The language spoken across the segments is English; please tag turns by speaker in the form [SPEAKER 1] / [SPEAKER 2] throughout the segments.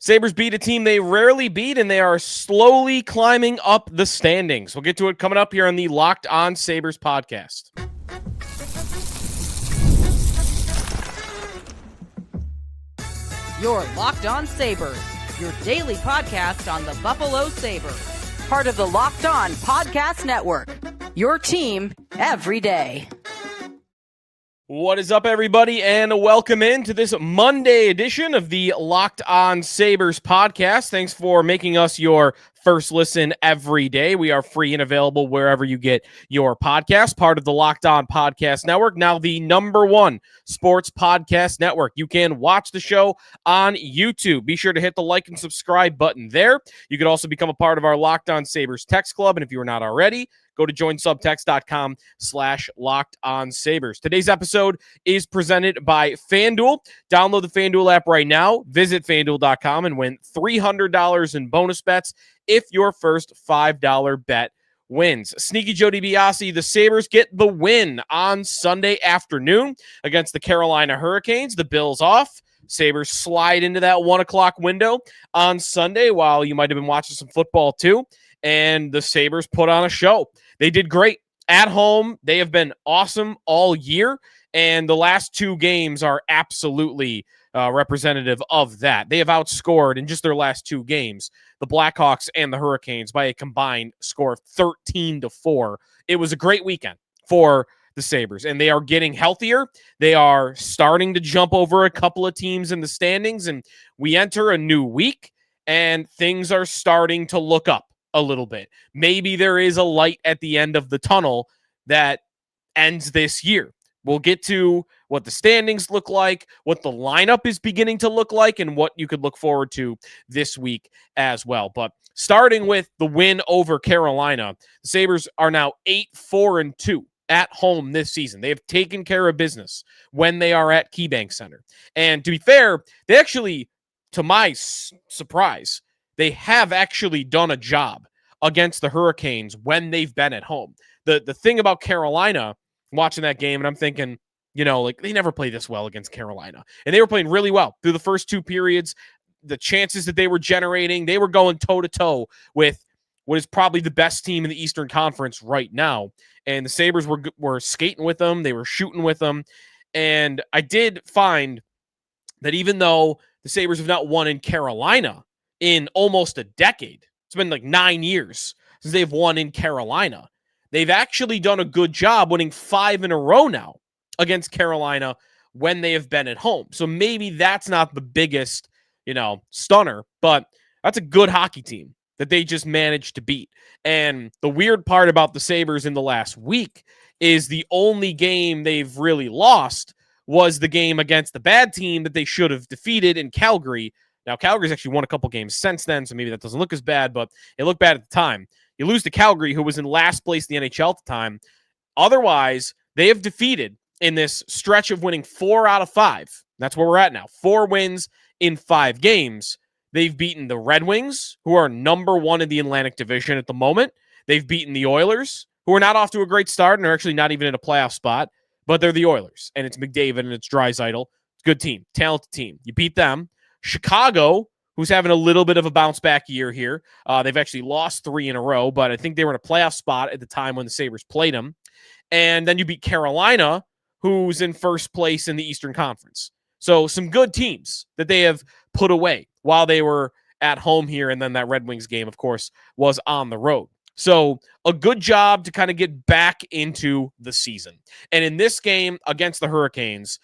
[SPEAKER 1] Sabres beat a team they rarely beat, and they are slowly climbing up the standings. We'll get to it coming up here on the Locked On Sabres podcast.
[SPEAKER 2] You're Locked On Sabres, your daily podcast on the Buffalo Sabres. Part of the Locked On Podcast Network, your team every day.
[SPEAKER 1] What is up, everybody, and welcome into this Monday edition of the Locked On Sabres podcast. Thanks for making us your first listen every day. We are free and available wherever you get your podcast, part of the Locked On Podcast Network, now the #1 sports podcast network. You can watch the show on YouTube. Be sure to hit the like and subscribe button there. You could also become a part of our Locked On Sabres text club, and if you are not already, go to joinsubtext.com/LockedOnSabres. Today's episode is presented by FanDuel. Download the FanDuel app right now. Visit FanDuel.com and win $300 in bonus bets if your first $5 bet wins. Sneaky Joe DiBiase, the Sabres get the win on Sunday afternoon against the Carolina Hurricanes. The Bills off. Sabres slide into that 1 o'clock window on Sunday while you might have been watching some football too. And the Sabres put on a show. They did great at home. They have been awesome all year, and the last 2 games are absolutely representative of that. They have outscored in just their last 2 games the Blackhawks and the Hurricanes by a combined score of 13-4. It was a great weekend for the Sabres, and they are getting healthier. They are starting to jump over a couple of teams in the standings, and we enter a new week, and things are starting to look up a little bit. Maybe there is a light at the end of the tunnel that ends this year. We'll get to what the standings look like, what the lineup is beginning to look like, and what you could look forward to this week as well. But starting with the win over Carolina, the Sabres are now 8-4-2 at home this season. They have taken care of business when they are at KeyBank Center. And to be fair, they actually, to my surprise, they have actually done a job against the Hurricanes when they've been at home. The thing about Carolina, watching that game, and I'm thinking, like they never play this well against Carolina. And they were playing really well through the first 2 periods. The chances that they were generating, they were going toe-to-toe with what is probably the best team in the Eastern Conference right now. And the Sabres were skating with them. They were shooting with them. And I did find that even though the Sabres have not won in Carolina in almost a decade, it's been like 9 years since they've won in Carolina, they've actually done a good job winning 5 in a row now against Carolina when they have been at home. So maybe that's not the biggest, stunner, but that's a good hockey team that they just managed to beat. And the weird part about the Sabres in the last week is the only game they've really lost was the game against the bad team that they should have defeated in Calgary. Now, Calgary's actually won a couple games since then, so maybe that doesn't look as bad, but it looked bad at the time. You lose to Calgary, who was in last place in the NHL at the time. Otherwise, they have defeated in this stretch of winning 4 out of 5. That's where we're at now. 4 wins in 5 games. They've beaten the Red Wings, who are #1 in the Atlantic Division at the moment. They've beaten the Oilers, who are not off to a great start and are actually not even in a playoff spot, but they're the Oilers, and it's McDavid and it's Draisaitl. It's a good team, talented team. You beat them. Chicago, who's having a little bit of a bounce-back year here. They've actually lost 3 in a row, but I think they were in a playoff spot at the time when the Sabres played them. And then you beat Carolina, who's in first place in the Eastern Conference. So some good teams that they have put away while they were at home here. And then that Red Wings game, of course, was on the road. So a good job to kind of get back into the season. And in this game against the Hurricanes,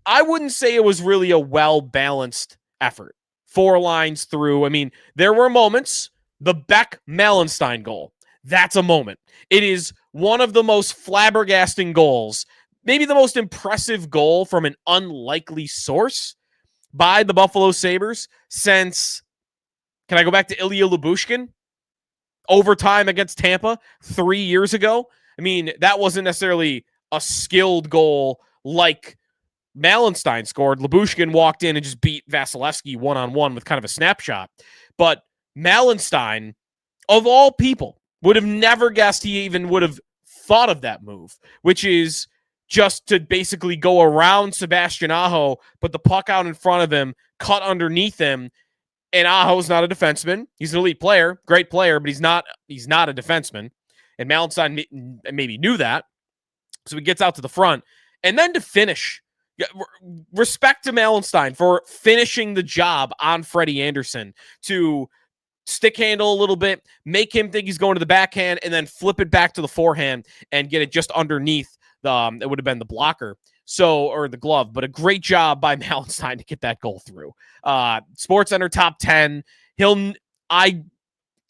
[SPEAKER 1] I wouldn't say it was really a well-balanced effort. 4 lines through. I mean, there were moments. The Beck Malenstyn goal, that's a moment. It is one of the most flabbergasting goals, maybe the most impressive goal from an unlikely source by the Buffalo Sabres since, can I go back to Ilya Lyubushkin? Overtime against Tampa 3 years ago. I mean, that wasn't necessarily a skilled goal like Malenstyn scored. Lyubushkin walked in and just beat Vasilevsky one-on-one with kind of a snapshot. But Malenstyn, of all people, would have never guessed he even would have thought of that move, which is just to basically go around Sebastian Aho, put the puck out in front of him, cut underneath him. And Aho's not a defenseman. He's an elite player, great player, but he's not a defenseman. And Malenstyn maybe knew that. So he gets out to the front. And then to finish, respect to Malenstyn for finishing the job on Freddie Anderson, to stick handle a little bit, make him think he's going to the backhand, and then flip it back to the forehand and get it just underneath it would have been the blocker. Or the glove, but a great job by Malenstyn to get that goal through. SportsCenter top 10. I don't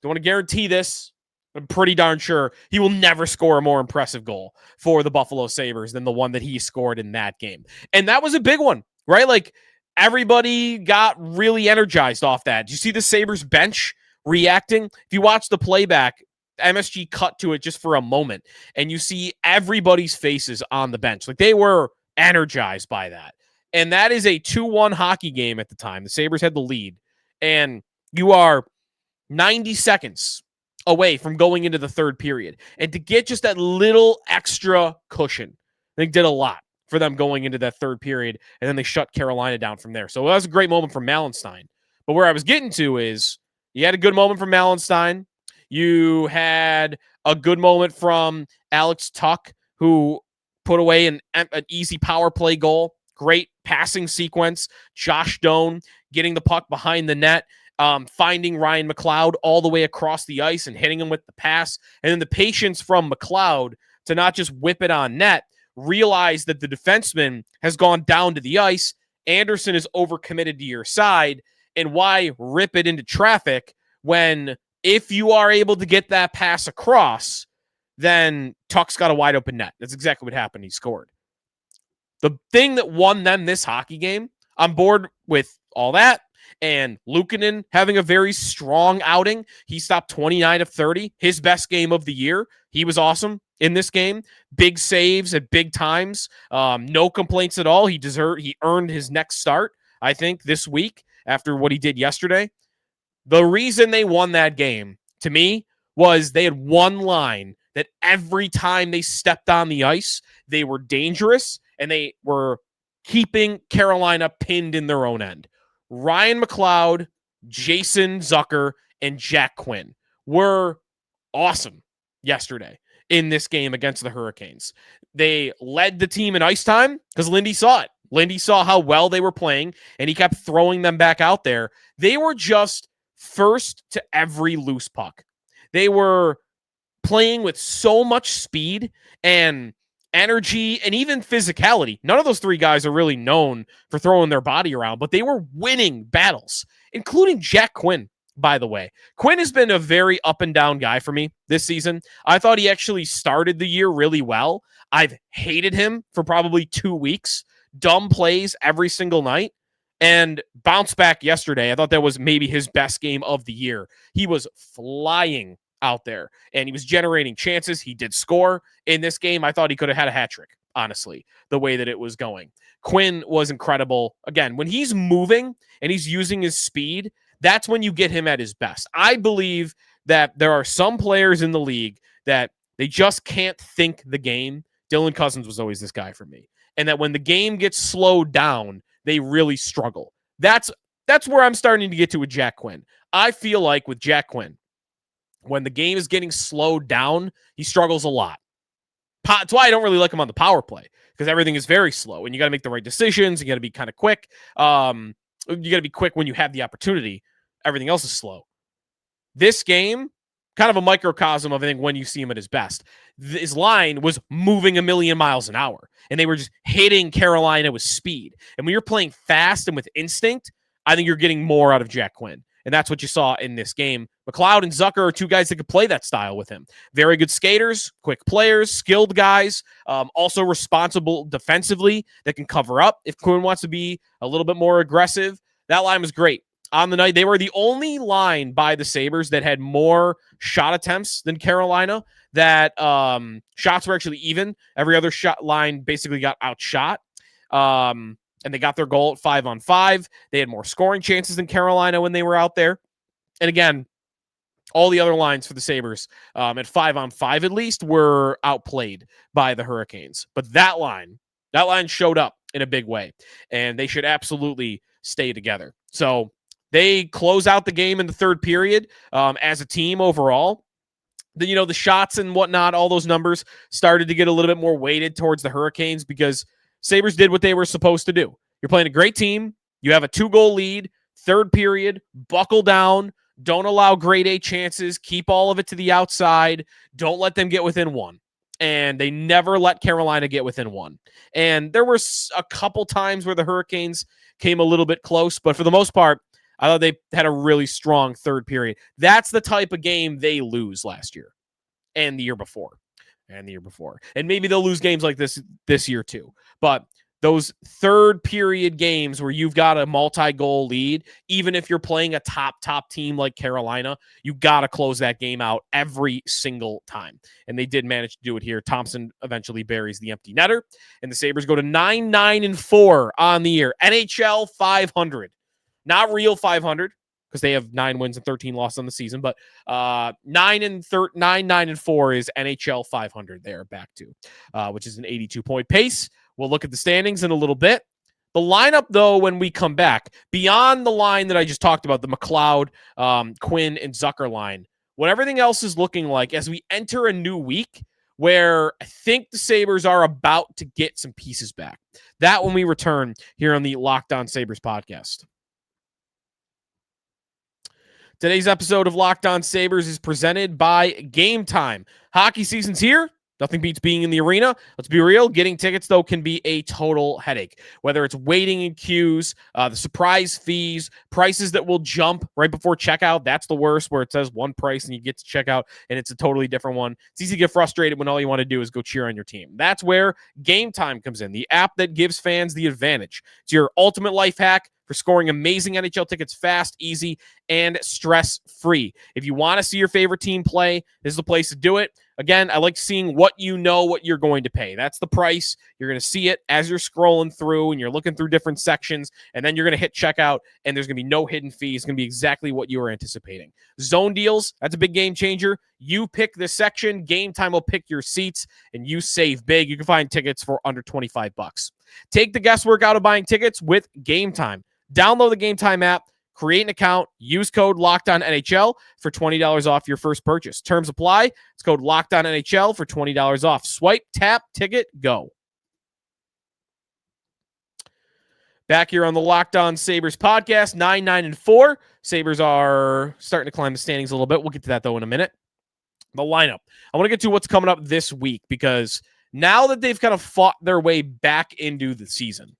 [SPEAKER 1] want to guarantee this. I'm pretty darn sure he will never score a more impressive goal for the Buffalo Sabres than the one that he scored in that game. And that was a big one, right? Like, everybody got really energized off that. Did you see the Sabres bench reacting? If you watch the playback, MSG cut to it just for a moment, and you see everybody's faces on the bench. Like, they were energized by that. And that is a 2-1 hockey game at the time. The Sabres had the lead, and you are 90 seconds away from going into the third period. And to get just that little extra cushion, I think did a lot for them going into that third period, and then they shut Carolina down from there. So that was a great moment from Malenstyn. But where I was getting to is, you had a good moment from Malenstyn. You had a good moment from Alex Tuch, who put away an easy power play goal. Great passing sequence. Josh Doan getting the puck behind the net, finding Ryan McLeod all the way across the ice and hitting him with the pass. And then the patience from McLeod to not just whip it on net, realize that the defenseman has gone down to the ice. Anderson is overcommitted to your side. And why rip it into traffic when, if you are able to get that pass across, then Tuch's got a wide open net. That's exactly what happened. He scored. The thing that won them this hockey game, on board with all that, and Luukkonen having a very strong outing. He stopped 29 of 30, his best game of the year. He was awesome in this game. Big saves at big times. No complaints at all. He earned his next start, I think, this week after what he did yesterday. The reason they won that game, to me, was they had one line that every time they stepped on the ice, they were dangerous, and they were keeping Carolina pinned in their own end. Ryan McLeod, Jason Zucker, and Jack Quinn were awesome yesterday in this game against the Hurricanes. They led the team in ice time because Lindy saw it. Lindy saw how well they were playing, and he kept throwing them back out there. They were just first to every loose puck. They were playing with so much speed and energy and even physicality. None of those three guys are really known for throwing their body around, but they were winning battles, including Jack Quinn, by the way. Quinn has been a very up and down guy for me this season. I thought he actually started the year really well. I've hated him for probably 2 weeks. Dumb plays every single night. And bounced back yesterday. I thought that was maybe his best game of the year. He was flying out there, and he was generating chances. He did score in this game. I thought he could have had a hat trick, honestly, the way that it was going. Quinn was incredible. Again, when he's moving and he's using his speed, that's when you get him at his best. I believe that there are some players in the league that they just can't think the game. Dylan Cousins was always this guy for me. And that when the game gets slowed down, they really struggle. That's where I'm starting to get to with Jack Quinn. I feel like with Jack Quinn, when the game is getting slowed down, he struggles a lot. That's why I don't really like him on the power play, because everything is very slow, and you got to make the right decisions. You got to be kind of quick. You got to be quick when you have the opportunity. Everything else is slow. This game, kind of a microcosm of, I think, when you see him at his best. His line was moving a million miles an hour, and they were just hitting Carolina with speed. And when you're playing fast and with instinct, I think you're getting more out of Jack Quinn. And that's what you saw in this game. McLeod and Zucker are two guys that could play that style with him. Very good skaters, quick players, skilled guys, also responsible defensively that can cover up if Quinn wants to be a little bit more aggressive. That line was great. On the night, they were the only line by the Sabres that had more shot attempts than Carolina. That shots were actually even. Every other shot line basically got outshot. And they got their goal at 5-on-5. They had more scoring chances than Carolina when they were out there. And again, all the other lines for the Sabres at 5-on-5 at least were outplayed by the Hurricanes. But that line showed up in a big way, and they should absolutely stay together. So they close out the game in the third period as a team overall. The shots and whatnot, all those numbers started to get a little bit more weighted towards the Hurricanes because Sabres did what they were supposed to do. You're playing a great team. You have a 2-goal lead, third period, buckle down. Don't allow grade A chances. Keep all of it to the outside. Don't let them get within one. And they never let Carolina get within one. And there were a couple times where the Hurricanes came a little bit close, but for the most part, I thought they had a really strong third period. That's the type of game they lose last year and the year before. And maybe they'll lose games like this year too. But those third period games where you've got a multi-goal lead, even if you're playing a top team like Carolina, you got to close that game out every single time. And they did manage to do it here. Thompson eventually buries the empty netter, and the Sabres go to 9-9-4 on the year. NHL 500. Not real 500 because they have 9 wins and 13 losses on the season, but 9-9-4 is NHL 500 there back to, which is an 82-point pace. We'll look at the standings in a little bit. The lineup, though, when we come back, beyond the line that I just talked about, the McLeod, Quinn, and Zucker line, what everything else is looking like as we enter a new week where I think the Sabres are about to get some pieces back. That when we return here on the Locked On Sabres podcast. Today's episode of Locked On Sabres is presented by Gametime. Hockey season's here. Nothing beats being in the arena. Let's be real. Getting tickets, though, can be a total headache. Whether it's waiting in queues, the surprise fees, prices that will jump right before checkout. That's the worst, where it says one price and you get to checkout and it's a totally different one. It's easy to get frustrated when all you want to do is go cheer on your team. That's where Gametime comes in, the app that gives fans the advantage. It's your ultimate life hack for scoring amazing NHL tickets fast, easy, and stress-free. If you want to see your favorite team play, this is the place to do it. Again, I like seeing what you're going to pay. That's the price. You're going to see it as you're scrolling through and you're looking through different sections, and then you're going to hit checkout, and there's going to be no hidden fees. It's going to be exactly what you were anticipating. Zone deals, that's a big game changer. You pick the section, Gametime will pick your seats, and you save big. You can find tickets for under $25. Take the guesswork out of buying tickets with Gametime. Download the Gametime app, create an account, use code LOCKEDONNHL for $20 off your first purchase. Terms apply. It's code LOCKEDONNHL for $20 off. Swipe, tap, ticket, go. Back here on the Locked On Sabres podcast, 9-9-4. Sabres are starting to climb the standings a little bit. We'll get to that, though, in a minute. The lineup. I want to get to what's coming up this week because now that they've kind of fought their way back into the season,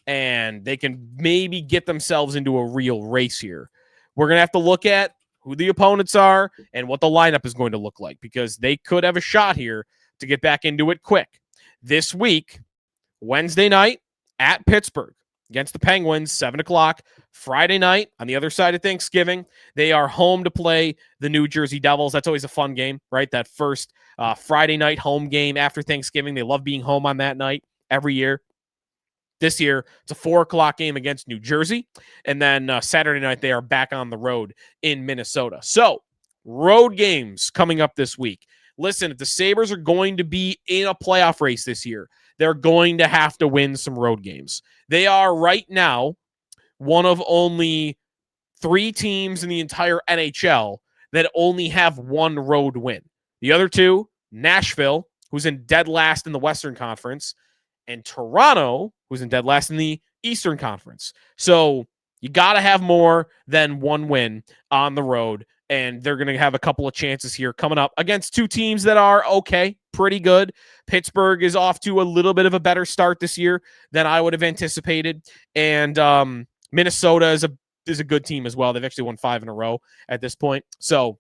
[SPEAKER 1] and they can maybe get themselves into a real race here, we're going to have to look at who the opponents are and what the lineup is going to look like, because they could have a shot here to get back into it quick. This week, Wednesday night at Pittsburgh against the Penguins, 7 o'clock. Friday night on the other side of Thanksgiving, they are home to play the New Jersey Devils. That's always a fun game, right? That first Friday night home game after Thanksgiving. They love being home on that night every year. This year, it's a 4 o'clock game against New Jersey. And then Saturday night, they are back on the road in Minnesota. So, road games coming up this week. Listen, if the Sabres are going to be in a playoff race this year, they're going to have to win some road games. They are right now one of only 3 teams in the entire NHL that only have one road win. The other two, Nashville, who's in dead last in the Western Conference, and Toronto, who's in dead last in the Eastern Conference. So you got to have more than one win on the road, and they're going to have a couple of chances here coming up against 2 teams that are okay, pretty good. Pittsburgh is off to a little bit of a better start this year than I would have anticipated, and Minnesota is a good team as well. They've actually won 5 in a row at this point. So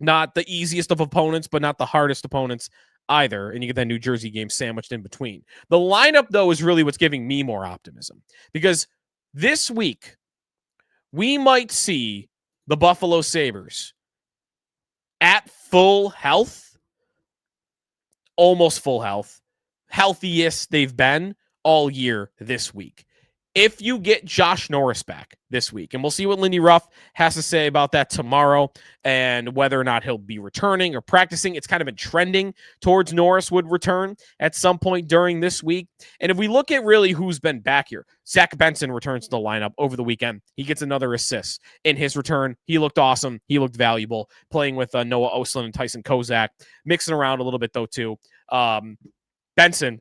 [SPEAKER 1] not the easiest of opponents, but not the hardest opponents either, and you get that New Jersey game sandwiched in between. The lineup, though, is really what's giving me more optimism, because this week we might see the Buffalo Sabres at full health, almost full health, healthiest they've been all year this week. if you get Josh Norris back this week, and we'll see what Lindy Ruff has to say about that tomorrow and whether or not he'll be returning or practicing. It's kind of been trending towards Norris would return at some point during this week. And if we look at really who's been back here, Zach Benson returns to the lineup over the weekend. He gets another assist in his return. He looked awesome. He looked valuable playing with Noah Oslin and Tyson Kozak, mixing around a little bit though too. Benson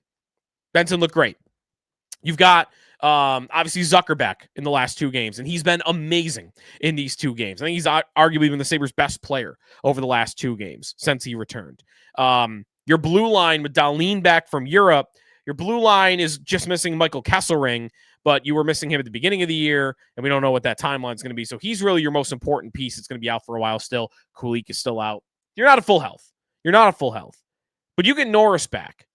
[SPEAKER 1] looked great. You've got obviously Zucker back in the last 2 games, and he's been amazing in these 2 games. I think he's arguably been the Sabres' best player over the last 2 games since he returned. Your blue line with Dahlin back from Europe, your blue line is just missing Michael Kesselring, but you were missing him at the beginning of the year, and we don't know what that timeline is going to be. So he's really your most important piece. It's going to be out for a while still. Kulik is still out. You're not at full health. But you get Norris back.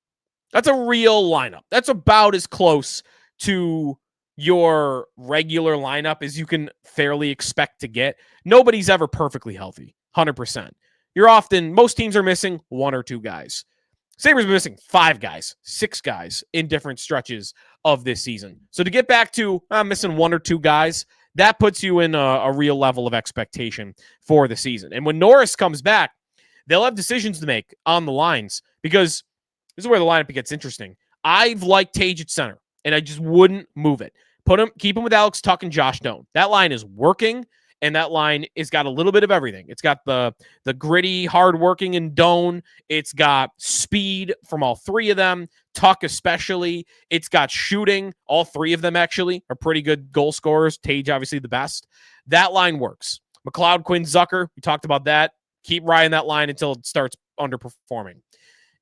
[SPEAKER 1] That's a real lineup. That's about as close to your regular lineup as you can fairly expect to get. Nobody's ever perfectly healthy, 100%. Most teams are missing 1 or 2 guys. Sabres are missing 5 guys, 6 guys in different stretches of this season. So to get back to missing 1 or 2 guys, that puts you in a real level of expectation for the season. And when Norris comes back, they'll have decisions to make on the lines because this is where the lineup gets interesting. I've liked Tage at center, and I just wouldn't move it. Keep him with Alex Tuch and Josh Doan. That line is working, and that line has got a little bit of everything. It's got the gritty, hardworking in Doan. It's got speed from all 3 of them, Tuch especially. It's got shooting. All 3 of them actually are pretty good goal scorers. Tage obviously the best. That line works. McLeod, Quinn, Zucker, we talked about that. Keep riding that line until it starts underperforming.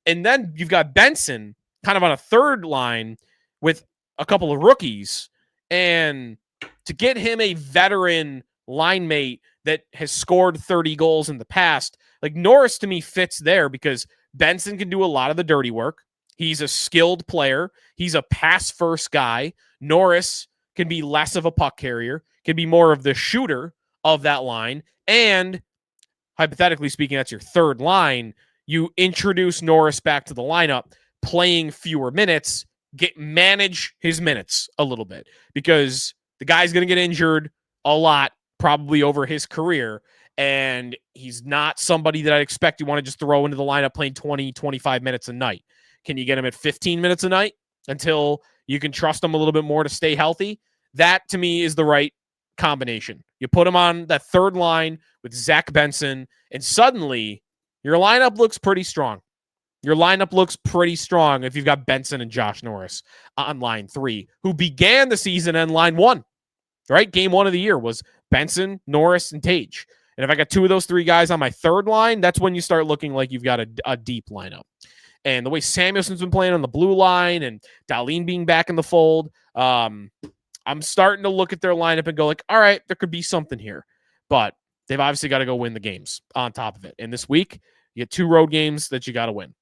[SPEAKER 1] And then you've got Benson kind of on a third line with a couple of rookies. And to get him a veteran line mate that has scored 30 goals in the past, like Norris to me fits there because Benson can do a lot of the dirty work. He's a skilled player. He's a pass-first guy. Norris can be less of a puck carrier, can be more of the shooter of that line. And hypothetically speaking, that's your third line. You introduce Norris back to the lineup, playing fewer minutes, manage his minutes a little bit because the guy's going to get injured a lot probably over his career, and he's not somebody that I'd expect you want to just throw into the lineup playing 20, 25 minutes a night. Can you get him at 15 minutes a night until you can trust him a little bit more to stay healthy? That, to me, is the right combination. You put him on that third line with Zach Benson, and suddenly your lineup looks pretty strong. If you've got Benson and Josh Norris on line 3, who began the season on line 1, right? Game 1 of the year was Benson, Norris, and Tage. And if I got 2 of those 3 guys on my third line, that's when you start looking like you've got a deep lineup. And the way Samuelson's been playing on the blue line and Dahlin being back in the fold, I'm starting to look at their lineup and go like, all right, there could be something here. But they've obviously got to go win the games on top of it. And this week, you get 2 road games that you got to win.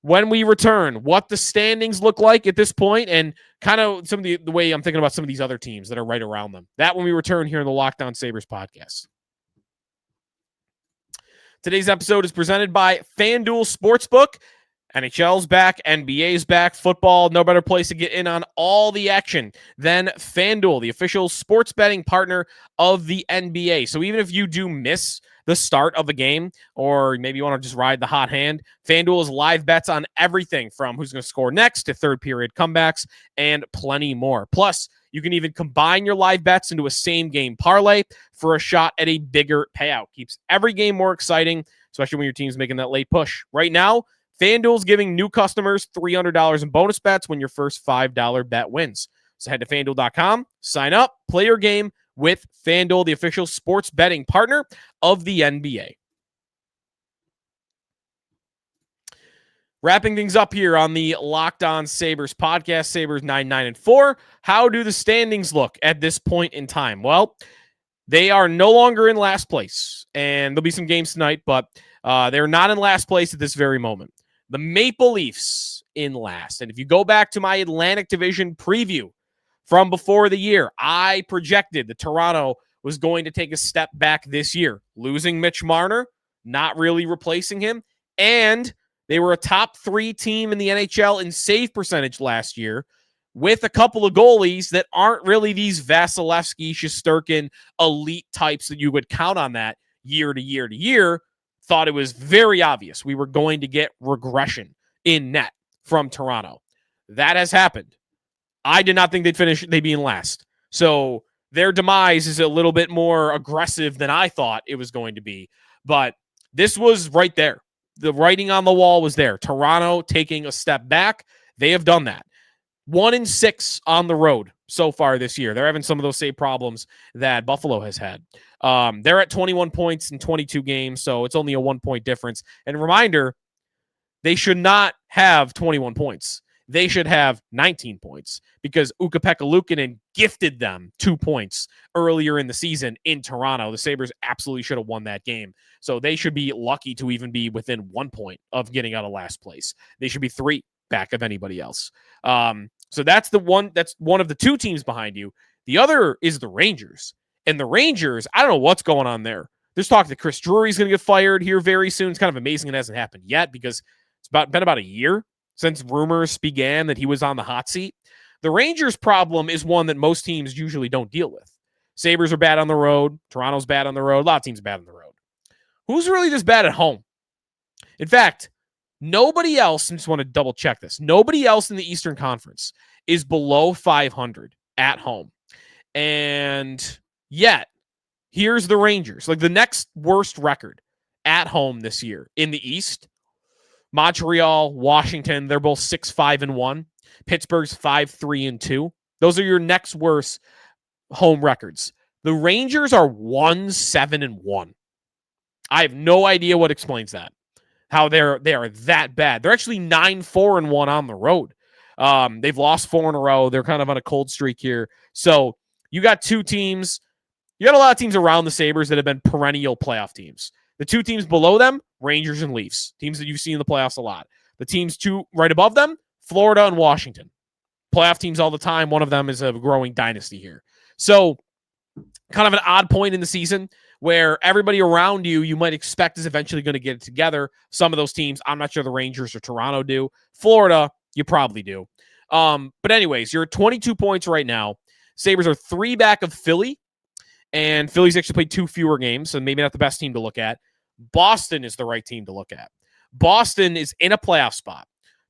[SPEAKER 1] When we return, what the standings look like at this point, and kind of some of the way I'm thinking about some of these other teams that are right around them. That when we return here in the Lockdown Sabres podcast. Today's episode is presented by FanDuel Sportsbook. NHL's back, NBA's back, football, no better place to get in on all the action than FanDuel, the official sports betting partner of the NBA. So even if you do miss the start of the game, or maybe you want to just ride the hot hand, FanDuel is live bets on everything from who's going to score next to third period comebacks and plenty more. Plus, you can even combine your live bets into a same game parlay for a shot at a bigger payout. Keeps every game more exciting, especially when your team's making that late push. Right now, FanDuel's giving new customers $300 in bonus bets when your first $5 bet wins. So head to FanDuel.com, sign up, play your game with FanDuel, the official sports betting partner of the NBA. Wrapping things up here on the Locked On Sabres podcast, Sabres 9-9-4. How do the standings look at this point in time? Well, they are no longer in last place, and there'll be some games tonight, but they're not in last place at this very moment. The Maple Leafs in last. And if you go back to my Atlantic Division preview from before the year, I projected that Toronto was going to take a step back this year, losing Mitch Marner, not really replacing him, and they were a top 3 team in the NHL in save percentage last year with a couple of goalies that aren't really these Vasilevsky, Shesterkin elite types that you would count on that year to year to year, thought it was very obvious we were going to get regression in net from Toronto. That has happened. I did not think they'd be in last. So their demise is a little bit more aggressive than I thought it was going to be. But this was right there. The writing on the wall was there. Toronto taking a step back. They have done that. 1-6 on the road so far this year. They're having some of those same problems that Buffalo has had. They're at 21 points in 22 games, so it's only a 1-point difference. And a reminder, they should not have 21 points. They should have 19 points because Ukko-Pekka Luukkonen gifted them 2 points earlier in the season in Toronto. The Sabres absolutely should have won that game. So they should be lucky to even be within 1 point of getting out of last place. They should be 3 back of anybody else. So that's one of the 2 teams behind you. The other is the Rangers. And the Rangers, I don't know what's going on there. There's talk that Chris Drury's going to get fired here very soon. It's kind of amazing it hasn't happened yet because it's been about a year since rumors began that he was on the hot seat. The Rangers' problem is one that most teams usually don't deal with. Sabres are bad on the road. Toronto's bad on the road. A lot of teams are bad on the road. Who's really just bad at home? In fact, nobody else, I just want to double check this, nobody else in the Eastern Conference is below 500 at home. And yet, here's the Rangers. Like the next worst record at home this year in the East, Montreal, Washington, they're both 6-5-1. Pittsburgh's 5-3-2. Those are your next worst home records. The Rangers are 1-7-1. I have no idea what explains that. How they are that bad. They're actually 9-4-1 on the road. They've lost 4 in a row. They're kind of on a cold streak here. So you got 2 teams. You got a lot of teams around the Sabres that have been perennial playoff teams. The 2 teams below them, Rangers and Leafs, teams that you've seen in the playoffs a lot. The teams 2 right above them, Florida and Washington. Playoff teams all the time. One of them is a growing dynasty here. So kind of an odd point in the season where everybody around you might expect is eventually going to get it together. Some of those teams, I'm not sure the Rangers or Toronto do. Florida, you probably do. But anyways, you're at 22 points right now. Sabres are 3 back of Philly, and Philly's actually played 2 fewer games, so maybe not the best team to look at. Boston is the right team to look at. Boston is in a playoff spot.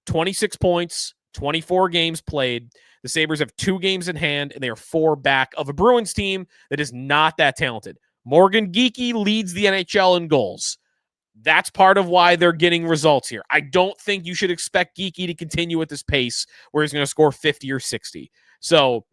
[SPEAKER 1] 26 points, 24 games played. The Sabres have 2 games in hand, and they are 4 back of a Bruins team that is not that talented. Morgan Geekie leads the NHL in goals. That's part of why they're getting results here. I don't think you should expect Geekie to continue at this pace where he's going to score 50 or 60. So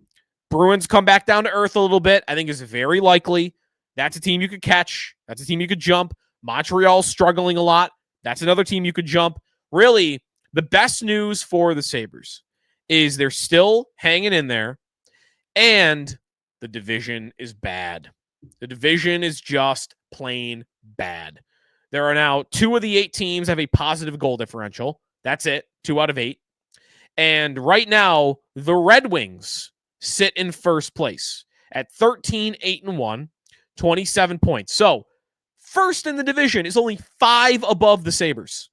[SPEAKER 1] Bruins come back down to earth a little bit. I think is very likely. That's a team you could catch. That's a team you could jump. Montreal's struggling a lot. That's another team you could jump. Really, the best news for the Sabres is they're still hanging in there, and the division is bad. The division is just plain bad. There are now 2 of the 8 teams have a positive goal differential. That's it, 2 out of 8. And right now, the Red Wings sit in first place at 13-8-1, 27 points. So, first in the division is only 5 above the Sabres.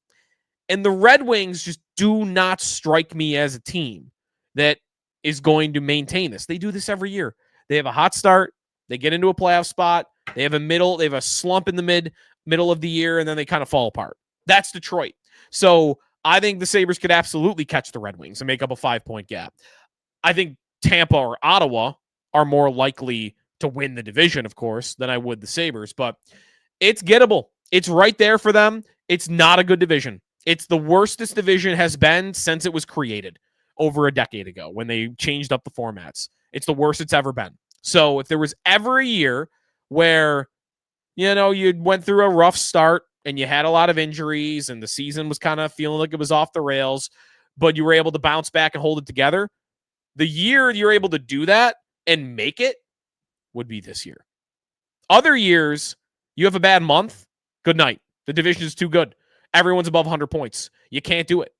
[SPEAKER 1] And the Red Wings just do not strike me as a team that is going to maintain this. They do this every year. They have a hot start. They get into a playoff spot. They have a slump in the middle of the year, and then they kind of fall apart. That's Detroit. So I think the Sabres could absolutely catch the Red Wings and make up a 5-point gap. I think Tampa or Ottawa are more likely to win the division, of course, than I would the Sabres, but it's gettable. It's right there for them. It's not a good division. It's the worst this division has been since it was created over a decade ago when they changed up the formats. It's the worst it's ever been. So if there was ever a year where, you went through a rough start and you had a lot of injuries and the season was kind of feeling like it was off the rails, but you were able to bounce back and hold it together, the year you're able to do that and make it would be this year. Other years, you have a bad month, good night. The division is too good. Everyone's above 100 points. You can't do it.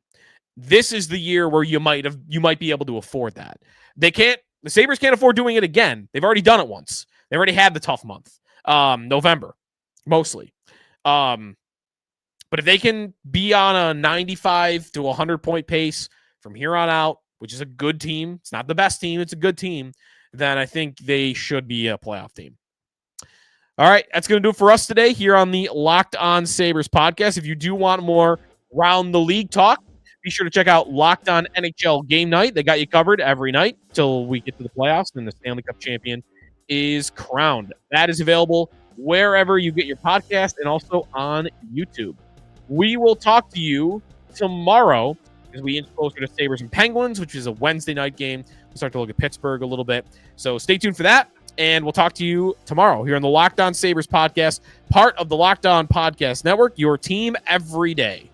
[SPEAKER 1] This is the year where you might be able to afford that. The Sabres can't afford doing it again. They've already done it once. They already had the tough month. November, mostly. But if they can be on a 95 to 100 point pace from here on out which is a good team, it's not the best team, it's a good team, then I think they should be a playoff team. All right, that's going to do it for us today here on the Locked On Sabres podcast. If you do want more round the league talk, be sure to check out Locked On NHL Game Night. They got you covered every night till we get to the playoffs and the Stanley Cup champion is crowned. That is available wherever you get your podcast and also on YouTube. We will talk to you tomorrow as we inch closer to Sabres and Penguins, which is a Wednesday night game. We'll start to look at Pittsburgh a little bit. So stay tuned for that. And we'll talk to you tomorrow here on the Locked On Sabres podcast, part of the Locked On Podcast Network, your team every day.